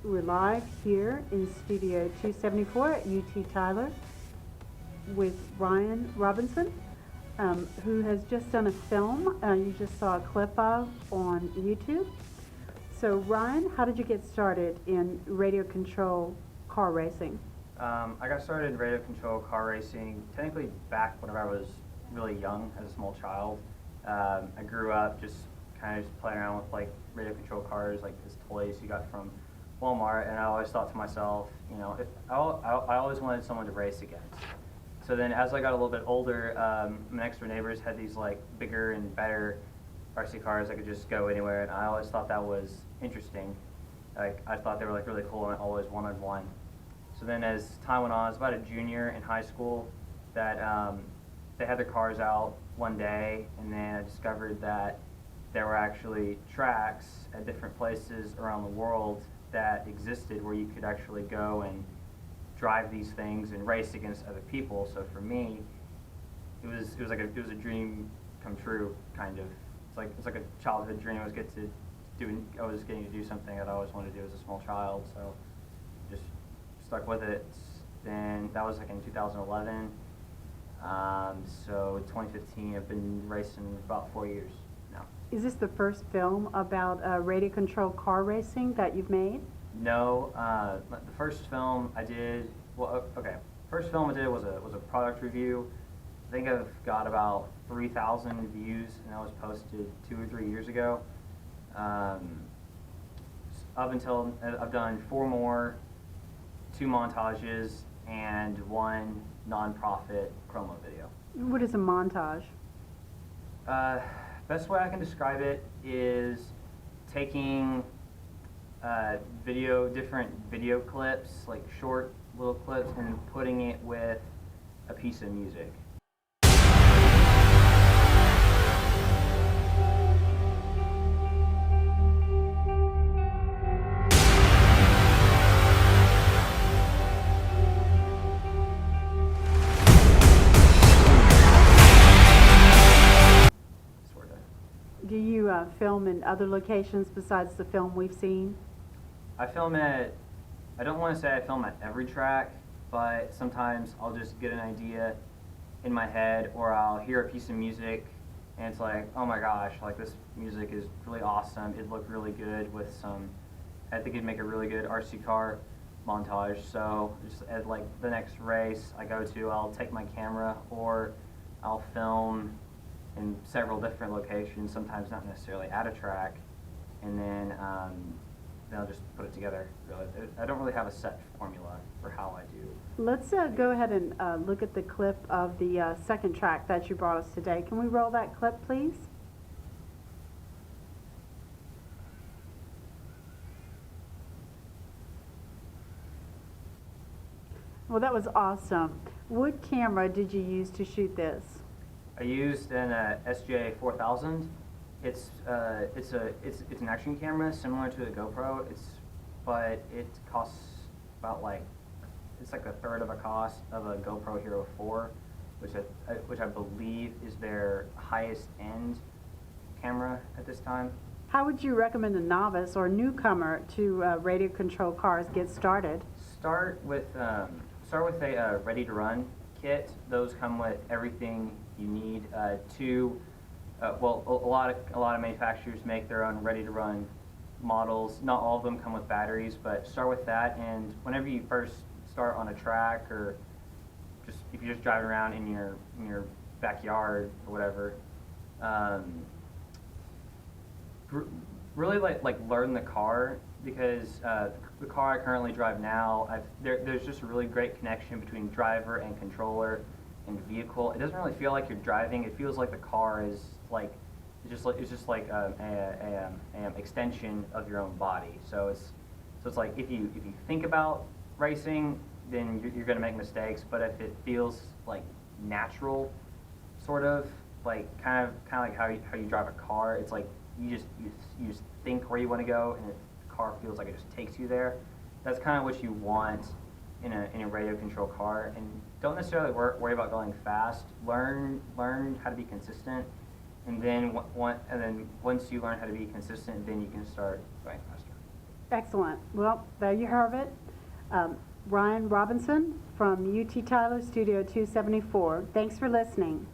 We're live here in Studio 274 at UT Tyler with Ryan Robinson, who has just done a film you just saw a clip of on YouTube. So Ryan, how did you get started in radio control car racing? I got started in radio control car racing technically back whenever I was really young, as a small child. I grew up just kind of just playing around with like radio control cars, like these toys you got from Walmart, and I always thought to myself, you know, I always wanted someone to race against. So then as I got a little bit older, my next door neighbors had these like bigger and better RC cars that could just go anywhere, and I always thought that was interesting. Like I thought they were like really cool, and I always wanted one. So then as time went on, I was about a junior in high school, that they had their cars out one day, and then I discovered that there were actually tracks at different places around the world that existed where you could actually go and drive these things and race against other people. So for me, it was a dream come true, kind of. It's like a childhood dream. I was getting to do something that I always wanted to do as a small child. So just stuck with it. Then that was like in 2011. So 2015, I've been racing about 4 years now. Is this the first film about radio control car racing that you've made? No, the first film I did, first film I did was a product review. I think I've got about 3,000 views, and that was posted 2 or 3 years ago. Up until I've done 4 more, 2 montages, and 1 non-profit promo video. What is a montage? Best way I can describe it is taking different video clips, like short little clips, and putting it with a piece of music. Do you film in other locations besides the film we've seen? I don't want to say I film at every track, but sometimes I'll just get an idea in my head, or I'll hear a piece of music and it's like, oh my gosh, like this music is really awesome. It'd look really good with I think it'd make a really good RC car montage. So just at like the next race I go to, I'll take my camera, or I'll film in several different locations, sometimes not necessarily at a track, and then I'll just put it together. Really, I don't really have a set formula for how I do. Let's go ahead and look at the clip of the second track that you brought us today. Can we roll that clip, please? Well, that was awesome. What camera did you use to shoot this? I used an SJ 4000. It's an action camera similar to a GoPro. But it costs about it's like a third of a cost of a GoPro Hero 4, which I believe is their highest end camera at this time. How would you recommend a novice or newcomer to radio control cars get started? Start with a ready to run kit. Those come with everything you need. A lot of manufacturers make their own ready to run models. Not all of them come with batteries, but start with that. And whenever you first start on a track, or just if you're just driving around in your backyard or whatever, really like learn the car, because the car I currently drive now, there's just a really great connection between driver and controller and vehicle. It doesn't really feel like you're driving. It feels like the car is it's just like an extension of your own body. So it's like if you think about racing, then you're going to make mistakes. But if it feels like natural, sort of like kind of like how you drive a car, it's like you just think where you want to go, and the car feels like it just takes you there. That's kind of what you want in a radio control car. And don't necessarily worry about going fast. Learn how to be consistent, and then once you learn how to be consistent, then you can start going faster. Excellent. Well, there you have it. Ryan Robinson from UT Tyler Studio 274. Thanks for listening.